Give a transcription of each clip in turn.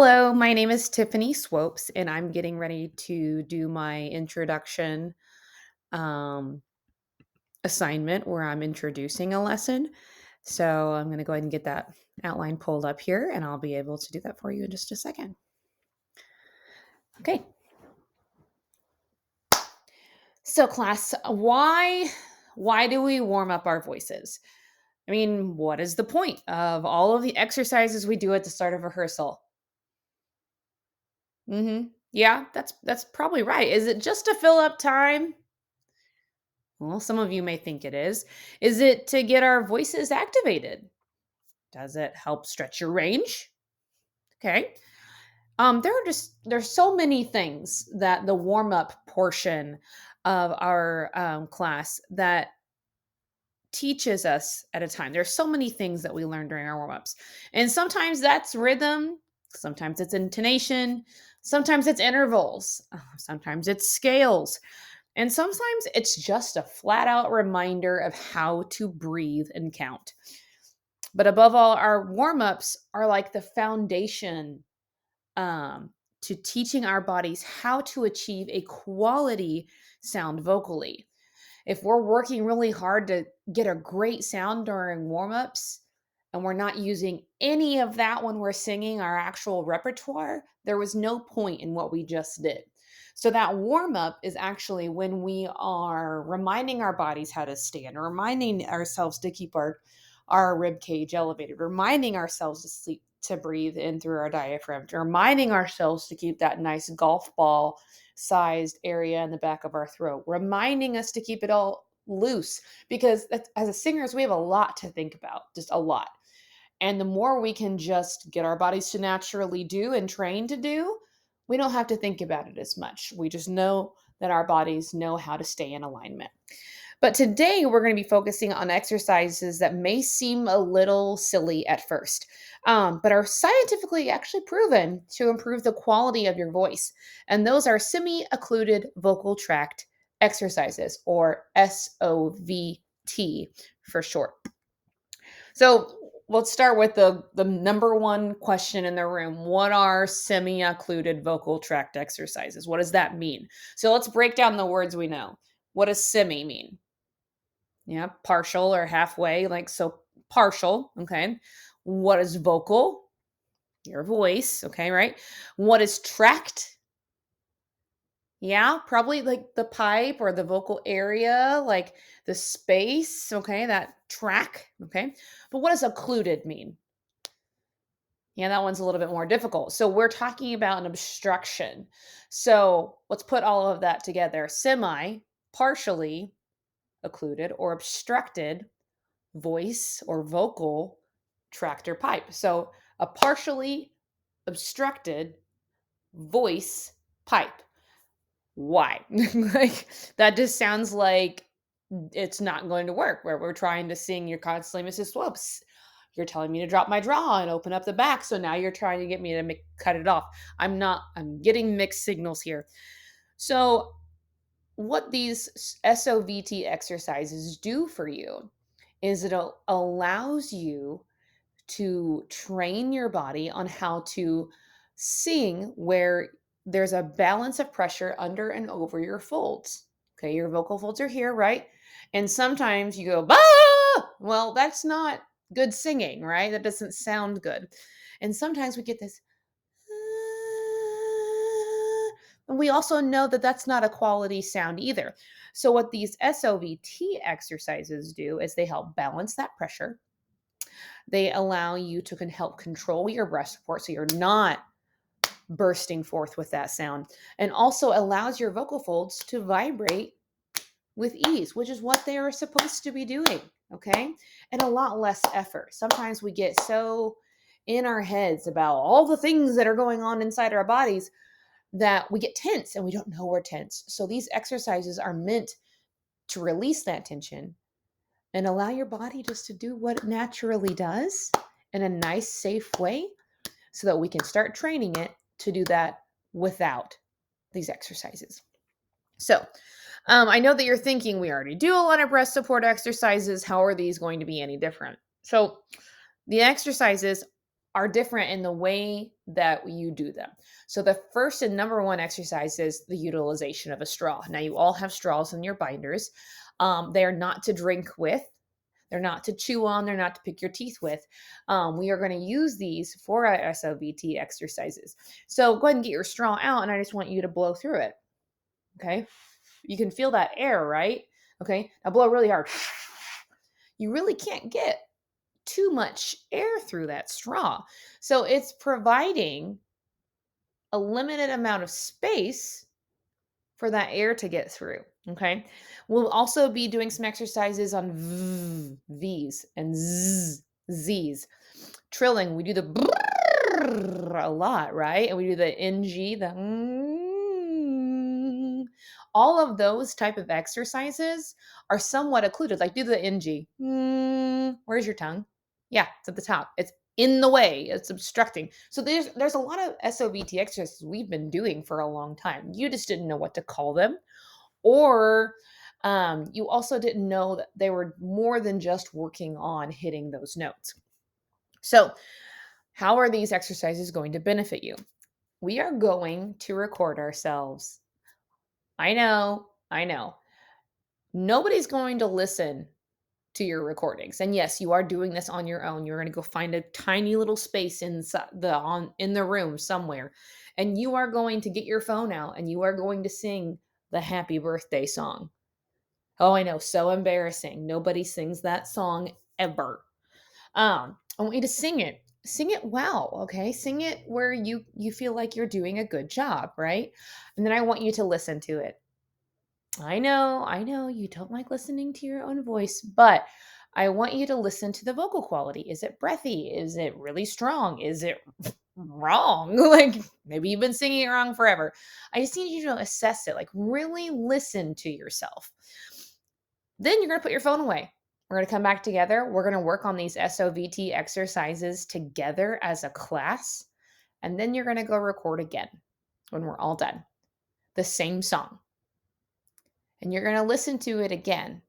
Hello, my name is Tiffany Swopes, and I'm getting ready to do my introduction um, assignment where I'm introducing a lesson. So I'm going to go ahead and get that outline pulled up here, and I'll be able to do that for you in just a second. Okay. So class, why do we warm up our voices? I mean, what is the point of all of the exercises we do at the start of rehearsal? Yeah, that's probably right. Is it just to fill up time? Well, some of you may think it is. Is it to get our voices activated? Does it help stretch your range? Okay. There's so many things that the warm up portion of our class that teaches us at a time. There's so many things that we learn during our warm ups, and sometimes that's rhythm, sometimes it's intonation, sometimes it's intervals, sometimes it's scales. And sometimes it's just a flat out reminder of how to breathe and count. But above all, our warm ups are like the foundation um, to teaching our bodies how to achieve a quality sound vocally. If we're working really hard to get a great sound during warm ups and we're not using any of that when we're singing our actual repertoire, there was no point in what we just did. So, that warm up is actually when we are reminding our bodies how to stand, reminding ourselves to keep our rib cage elevated, reminding ourselves to sleep, to breathe in through our diaphragm, reminding ourselves to keep that nice golf ball sized area in the back of our throat, reminding us to keep it all loose because as a singers, we have a lot to think about, just a lot. And the more we can just get our bodies to naturally do and train to do, we don't have to think about it as much. We just know that our bodies know how to stay in alignment. But today we're going to be focusing on exercises that may seem a little silly at first, but are scientifically actually proven to improve the quality of your voice. And those are semi occluded vocal tract exercises, or SOVT for short. So let's start with the number one question in the room. What are semi occluded vocal tract exercises? What does that mean? So let's break down the words we know. What does semi mean? Yeah, partial or halfway, like so partial, okay? What is vocal? Your voice, okay, right? What is tract? Yeah, probably like the pipe or the vocal area, like the space, okay, that track, okay? But what does occluded mean? Yeah, that one's a little bit more difficult. So we're talking about an obstruction. So let's put all of that together. Semi, partially occluded or obstructed voice or vocal tract or pipe. So a partially obstructed voice pipe. Why? Like that just sounds like it's not going to work. Where we're trying to sing, you're constantly Mrs. Swoops. You're telling me to drop my jaw and open up the back. So now you're trying to get me to cut it off. I'm not, I'm getting mixed signals here. So, what these SOVT exercises do for you is it allows you to train your body on how to sing where there's a balance of pressure under and over your folds. Okay, your vocal folds are here, right? And sometimes you go, bah! Well, that's not good singing, right? That doesn't sound good. And sometimes we get this, and we also know that that's not a quality sound either. So, what these SOVT exercises do is they help balance that pressure. They allow you to help control your breath support so you're not bursting forth with that sound, and also allows your vocal folds to vibrate with ease, which is what they are supposed to be doing. Okay. And a lot less effort. Sometimes we get so in our heads about all the things that are going on inside our bodies that we get tense and we don't know we're tense. So these exercises are meant to release that tension and allow your body just to do what it naturally does in a nice, safe way so that we can start training it to do that without these exercises. So, I know that you're thinking we already do a lot of breast support exercises. How are these going to be any different? So, the exercises are different in the way that you do them. So the first and number one exercise is the utilization of a straw. Now you all have straws in your binders. They are not to drink with. They're not to chew on. They're not to pick your teeth with. We are going to use these for our SOVT exercises. So go ahead and get your straw out, and I just want you to blow through it. Okay. You can feel that air, right? Okay. Now blow really hard. You really can't get too much air through that straw. So it's providing a limited amount of space for that air to get through. Okay. We'll also be doing some exercises on V's and Z's. Trilling, we do the brrr a lot, right? And we do the NG, the all of those type of exercises are somewhat occluded. Like do the NG. Where's your tongue? Yeah, it's at the top. It's in the way. It's obstructing. So there's a lot of SOVT exercises we've been doing for a long time. You just didn't know what to call them, or you also didn't know that they were more than just working on hitting those notes. So, how are these exercises going to benefit you? We are going to record ourselves. I know. Nobody's going to listen to your recordings. And yes, you are doing this on your own. You're going to go find a tiny little space in the room somewhere, and you are going to get your phone out and you are going to sing the happy birthday song. Oh, I know, so embarrassing. Nobody sings that song ever. I want you to sing it. Sing it well, okay? Sing it where you feel like you're doing a good job, right? And then I want you to listen to it. I know you don't like listening to your own voice, but I want you to listen to the vocal quality. Is it breathy? Is it really strong? Is it wrong? Like maybe you've been singing it wrong forever. I just need you to assess it, like really listen to yourself. Then you're going to put your phone away. We're going to come back together. We're going to work on these SOVT exercises together as a class. And then you're going to go record again when we're all done. The same song. And you're going to listen to it again.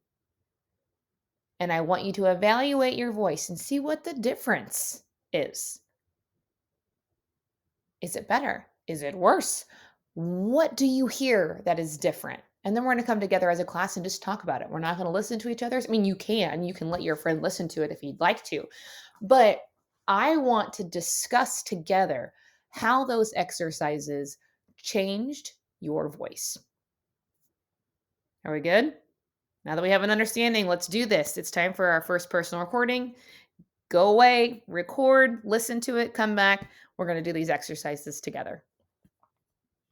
And I want you to evaluate your voice and see what the difference is. Is it better? Is it worse? What do you hear that is different? And then we're going to come together as a class and just talk about it. We're not going to listen to each other's. I mean, you can let your friend listen to it if you'd like to. But I want to discuss together how those exercises changed your voice. Are we good? Now that we have an understanding, let's do this. It's time for our first personal recording. Go away, record, listen to it, come back. We're going to do these exercises together.